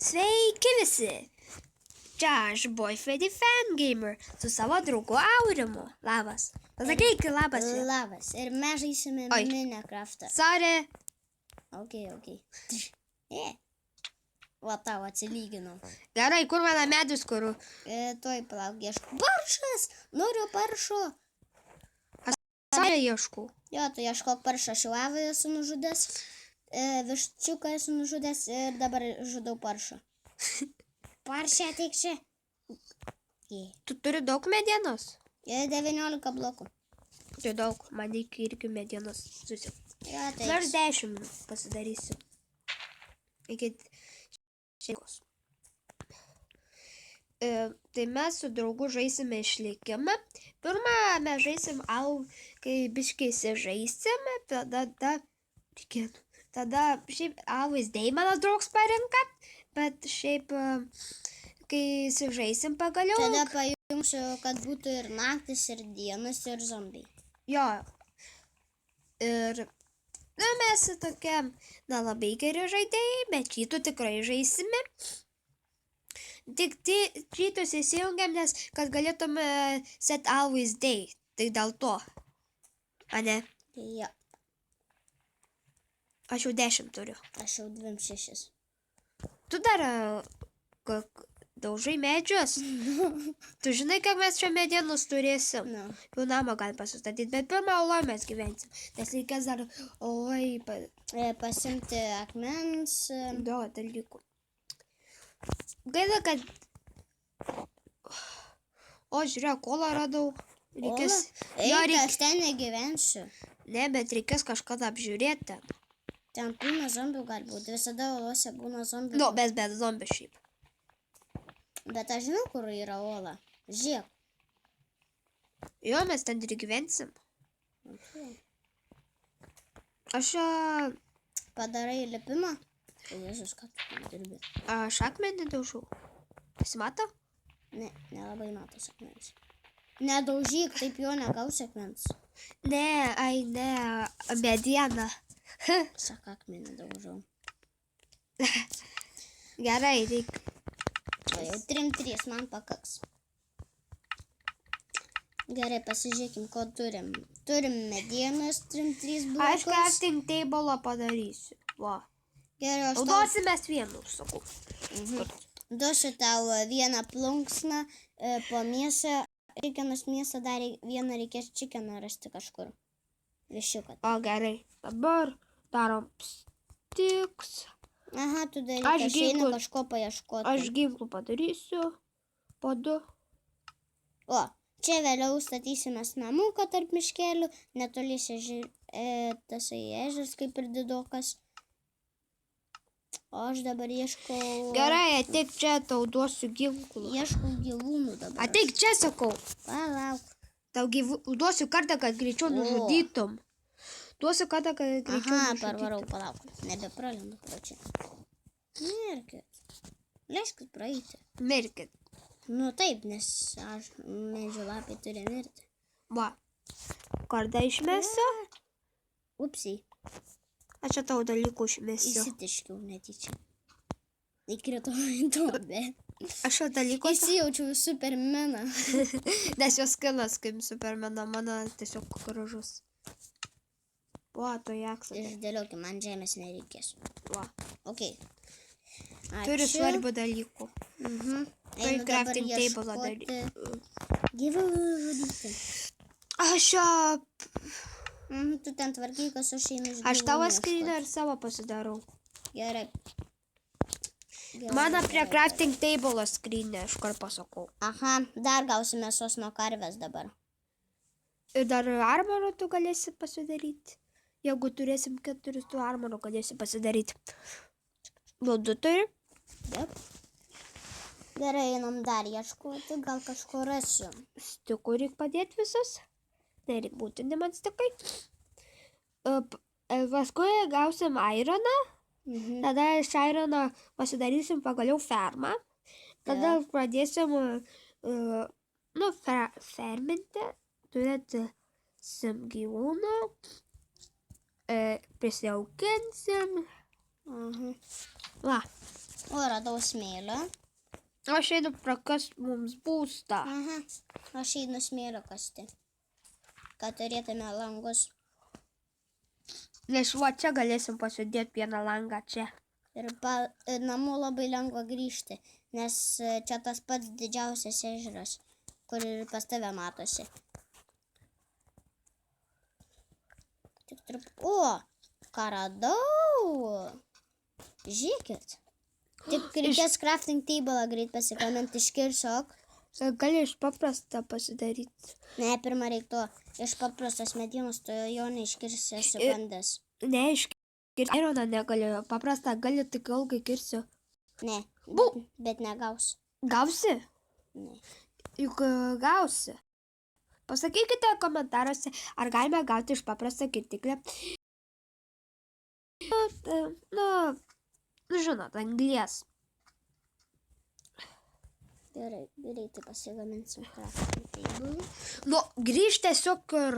Sveiki visi! Čia aš Boyfriendly Fangamer su savo draugu Aurimu. Labas. Pasakyk labas. Labas. Ir mes žaisime Minecraftą. Sorry. Ok. Va tau atsilyginau. Gerai, kur mano medis, kur? Tuoj palauk, ieškau. Paršas! Noriu paršo. Sorry ieškau. Jo, tu ieškok paršą. Šilavą esu nužudęs. Viščiuką esu nužudęs ir dabar žudau paršą. Paršą tik čia. Tu turi daug medienos? 19 blokų. Tai daug, man reikia irgi medienos susik. Jo, tai. Nors 10 pasidarysiu. Iki šeikos. Tai mes su draugu žaisime išlikimą. Pirmą mes žaisim kai biškai žaisim, tada šiaip vaizdai mano draugs parinka, bet šiaip kai žaisim pagaliau. Tada pajungsiu, kad būtų ir naktis, ir dienas, ir zombiai. Jo. Ir mes tokie, labai geri žaidėjai, bet čytų tikrai žaisime. Tik čytus įsijungiam, nes kad galėtume set always day. Tai dėl to. Ane? Jo. Aš jau 10 turiu. Aš jau 26. Tu dar daužai medžius? Tu žinai, kad mes čia medienos turėsim? No. Jau namą galim pasistatyti, bet pirmą olą mes gyvensim. Nes reikės dar olai pasimti akmens. daug dalykų. Gaila, kad... O, žiūrėk, kolą radau. Reikės... Aš ten negyvensiu. Ne, bet reikės kažkada apžiūrėti. Ten būna zombių gali būti. Visada olose būna zombių. Nu, bet zombių šiaip. Bet aš žinau, kur yra ola. Žiūrėk. Jo, mes ten ir gyvensim. Okay. Aš... Padarai lipimą? Jėzus, ką tu dirbi? Aš akmenį daužau. Jis mato? Ne, nelabai matos akmens. Nedaužyk, taip jo negaus akmens. Ne, mediena. Sak, akmenį daužau. Gerai, reik. O jau 3 man pakaks. Gerai, pasižiūrėkim, ko turim. Turim medienos 3 blokus. Aš crafting table padarysiu. Va. Gerai, aš tau... Naudosimės vienu, sakau. Duosiu tau vieną plunksną po mėsą. Kiekvienos mėsą dar vieną reikės čikeną rasti kažkur. Višiuką. O, gerai. Dabar darom stiks. Aha, tu darai, aš einu kažko paieškoti. Aš ginklų padarysiu. Po 2. O, čia vėliau statysimės namuką tarp miškelių. Netoliese tasai ežeras kaip ir didokas. O aš dabar ieškau... Gerai, ateik čia, tau duosiu ginklų. Ieškau gyvūnų dabar. Ateik čia, sakau. Palauk. Tau duosiu kartą, kad greičiau nužudytum. Duosiu kartą, kad greičiau nužudytum. Parvarau, palauk. Nebepralendu pro čia. Mirkit. Leiskit praeiti. Mirkit. Nu taip, nes aš medžių lapai turi mirti. Va. Kardą išmesiu. Upsiai. Aš čia tau dalykų išmesiu. Įsitiškiau netyčia. Įkrito į duobę. Aš jau dalykų... Įsijaučiau Supermeną. Nes jos skinas kaip Supermeno, mano tiesiog gražus. Va, to jaksą. Išdėliokim, man žemės nereikės. Va. Ok. Turiu svarbių dalykų. Tai crafting table daryti. Gyvūnų žudyti. Aš jau... Tu ten tvarkykas, aš einu iš gyvūnų. Aš tavo skryną ir savo pasidarau. Gerai. Mano prie crafting table skryną, aš kur pasakau. Aha, dar gausi mėsos nuo karvės dabar. Ir dar armorų tu galėsi pasidaryti. Jeigu turėsim 4, tu armorų galėsi pasidaryti. Gal 2 turi? Taip. Gerai, einam dar ieškoti, gal kažko rasiu. Stikų reikia padėti visus. Nereik būtini man stikai. Paskui gausim ironą. Tada iš irono pasidarysim pagaliau fermą. Tada pradėsim ferminti. Turėsim gyvūnų. Prisiaukinsim. Va. O, radau smėlio. Aš einu prakast mums būstą. Aha, aš einu smėlio kasti, kad turėtume langus. Nes va čia galėsim pasidėti vieną langą čia. Ir namo labai lengva grįžti, nes čia tas pats didžiausias ežeras, kur ir pas tave matosi. O, ką radau? Žiūrėkit. Tik reikės crafting table greit pasigaminti iš kirsiok. Gali iš paprastą pasidaryti. Ne, pirmą reiktų iš paprastos medienos, tu jo neiškirsi sekundės. Ne, iš ironą negaliu. Paprastą gali tik ilgai kirsiu. Ne, bet negausi. Gausi? Ne. Juk gausi. Pasakykite komentaruose, ar galime gauti iš paprastą kirtiklę. Žinot, anglies. Gerai, greitai pasigaminsim crafting table. Grįžt tiesiog ir...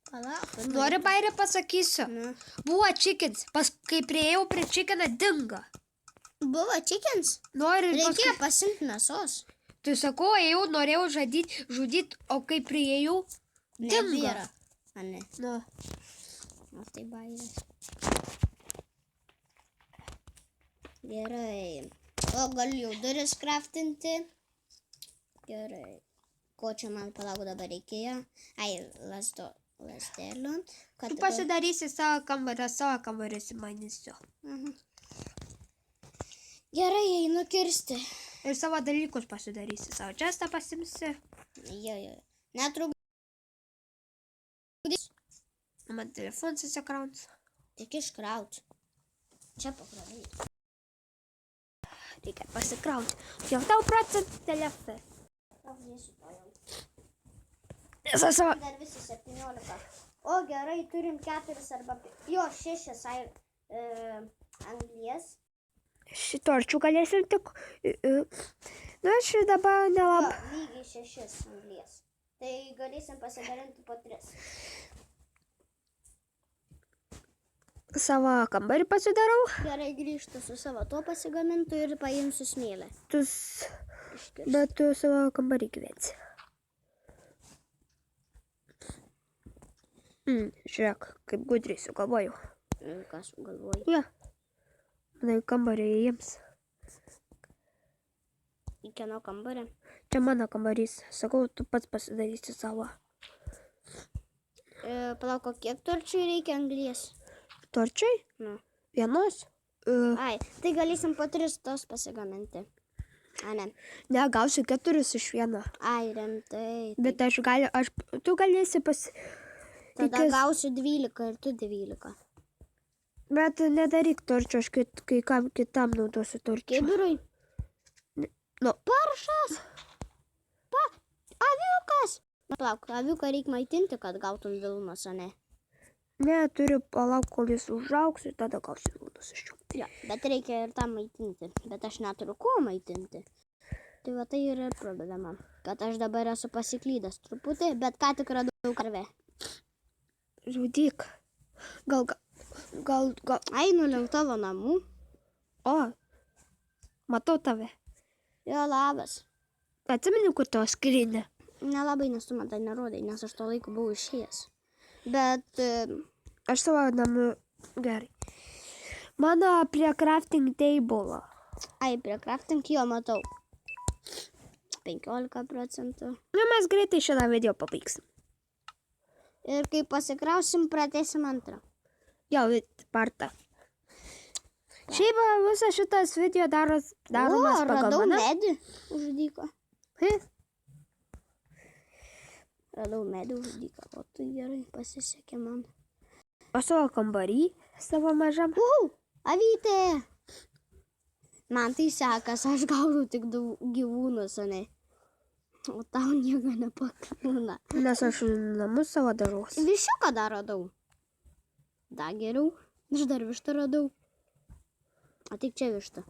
Palauk. Nori bairį pasakysiu. Nu. Buvo chickens. Kai priėjau prie chickeną, dingo. Buvo chickens? Nori... Reikėjo pasimti mėsos. Tai sakau, ėjau, norėjau žudyti, o kai priėjau, dingo. Nebėra. A ne. Nu. O tai bairis. Gerai. O gal jau duris craftinti? Gerai. Ko čia man palauk dabar reikėjo? Ai, ląstelių. Tu pasidarysi savo kambarį įsimanysiu. Gerai, einu kirsti. Ir savo dalykus pasidarysi. Savo čestą pasimsi. Jo. Netrūk. Man telefonas įsikrauns. Tik iškraut. Čia pakrovai. Reikia pasikrauti. Jau tau procentų telefoną. Pravdėsiu to jau. Nes aš savo... Dar visi 17. O gerai, turim 4 arba 6 anglies. Šito arčių galėsim tik... aš dabar nelabai... Lygiai 6 anglies. Tai galėsim pasidalinti po 3. Savo kambarį pasidarau. Gerai, grįžtu su savo tuo pasigamintu ir paimsiu smėlę. Bet tu savo kambarį gyvensi. Žiūrėk, kaip gudriai sugalvojau. Ką sugalvojai? Ja. Manai kambarį jiems. Į kieno kambarį? Čia mano kambarys. Sakau, tu pats pasidarysi savo. Palauk, kiek torčių reikia anglies? Torčiai? Nu. Vienos? Ai, tai galėsim po 3 tos pasigaminti. A, ne. Ne, gausiu 4 iš vieno. Ai, rimtai. Bet tu galėsi Tada gausiu 12 ir tu 12. Bet nedaryk torčio, aš kai kam kitam naudosiu torčio. Kibirui? Nu. Paršas! Aviukas! Palauk, aviuką reikia maitinti, kad gautum vilnos, o ne? Ne, turiu palauk, kol jis užaugs ir tada gausiu vilnos iš jų. Jo, bet reikia ir tą maitinti. Bet aš neturiu ko maitinti. Tai va tai yra problema. Kad aš dabar esu pasiklydęs truputį, bet ką tik radau karvę. Žudyk. Gal... Einu link tavo namų. O, matau tave. Jo, labas. Atsimeni, kur tavo skrinė? Nelabai, nes tu man tai nerodai, nes aš to laiku buvau išėjęs. Bet... Aš savo namų... Gerai. Mano prie crafting table. Ai, prie crafting jo matau. 15%. Nu, mes greitai šitą video pabaigsim. Ir kai pasikrausim, pratęsim antrą. Jau, partą. Šiaip visas šitas video daromas pagal mane. Radau medį už dyką. Radau medį už dyką. O tai gerai, pasisekė man. O savo kambarį, savo mažam. Avytė! Man tai sekas, aš gaunu tik gyvūnus, o ne? O tau nieko nepakliūna. Nes aš namus savo daros. Viščiuką dar radau. Dar geriau. Aš dar vištą radau. O tik čia višta.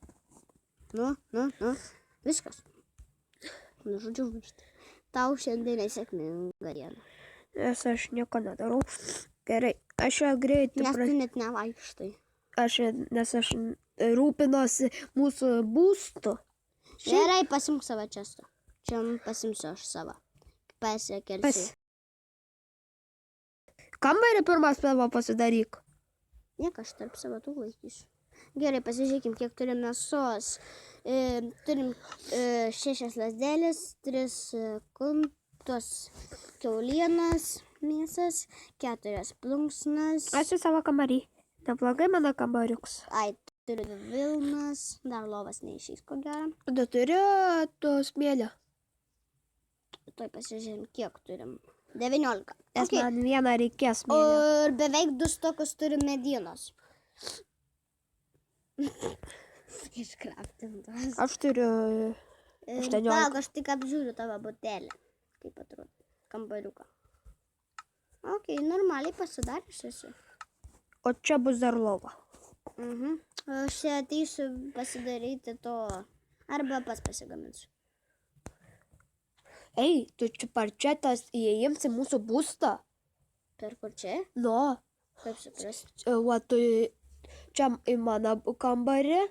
Nu. Viskas. Nu, žodžiu, višta. Tau šiandien nesėkminga diena. Nes aš nieko nedarau. Gerai, aš jau greitai... Nes tu net nevaikštai. Nes aš rūpinosi mūsų būstu. Gerai, pasimk savo čestą. Čia pasimsiu aš savo. Pasikelsiu. Kambarį pirmas savo pasidaryk. Nieko, aš tarp savo tų laikysiu. Gerai, pasižiūrėkim, kiek turim mėsos. Turim 6 lasdelės, 3 kuntos kiaulienos mėsas, 4 plunksnas. Aš į savo kambarį. Neblogai mano kambariuks. Ai, turiu 2 vilnas, dar lovas neišeis, ko gero. Tada turiu to smėlio. Tuoj pasižiūrėm, kiek turim. 19. Nes Okay. man vieną reikės O smėlio. ir beveik 2 stokus turim medienos. Iškraptintos. Aš turiu 18. Palauk, aš tik apžiūriu tavo butelę. Kaip atrodo, kambariuką. Ok, normaliai pasidaręs esi. O čia bus dar lova. Aš čia ateisiu pasidaryti to, arba pas pasigaminsiu. Ei, tu čia parčetas įėjims į mūsų būstą. Per kur čia? Nu, Kaip suprasti? va, tu čia į mano kambarį.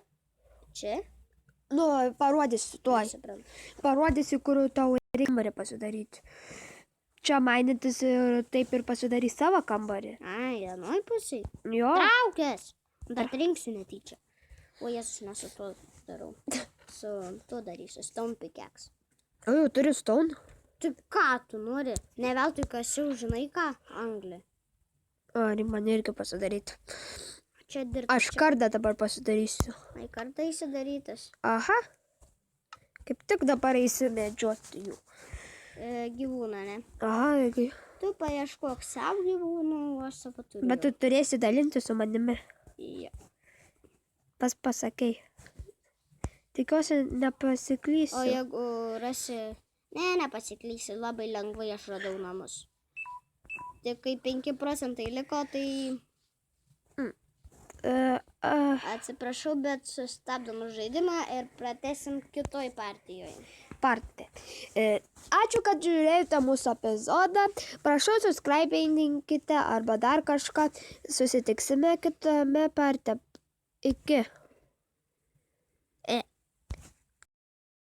Čia? Nu, parodysiu tuoj. Nesuprantu. Parodysiu, kur tau reikia kambarį pasidaryti. Čia mainytis ir taip ir pasidarys savo kambarį. Ai, vienoj pusėj. Jo. Traukės! Dar trinksiu netyčia. O Jėzus, nesu to darau. Su tuo darysiu, stone pickaxe. O, jau turi stone. Tai ką tu nori? Ne veltui kasiau, žinai ką? Anglį. Ar man irgi pasidaryti. Čia dirbti. Aš kardą dabar pasidarysiu. Ai, kartą įsidarytas. Aha. Kaip tik dabar įsimedžioti jų. Gyvūną, ne? Aha, irgi. Tu paieškok savo gyvūnų, o aš savo turiu. Bet tu turėsi dalinti su manimi. Ja. Pasakei. Tikiuosi, nepasiklysiu. O jeigu rasi... Ne, nepasiklysi, labai lengvai aš radau namus. Tik kai 5% liko, tai... Atsiprašau, bet sustabdom žaidimą ir pratęsim kitoj partijoje. Partė. Ačiū, kad žiūrėjote mūsų epizodą. Prašau, subscribinkite arba dar kažką. Susitiksime kitame parte. Iki.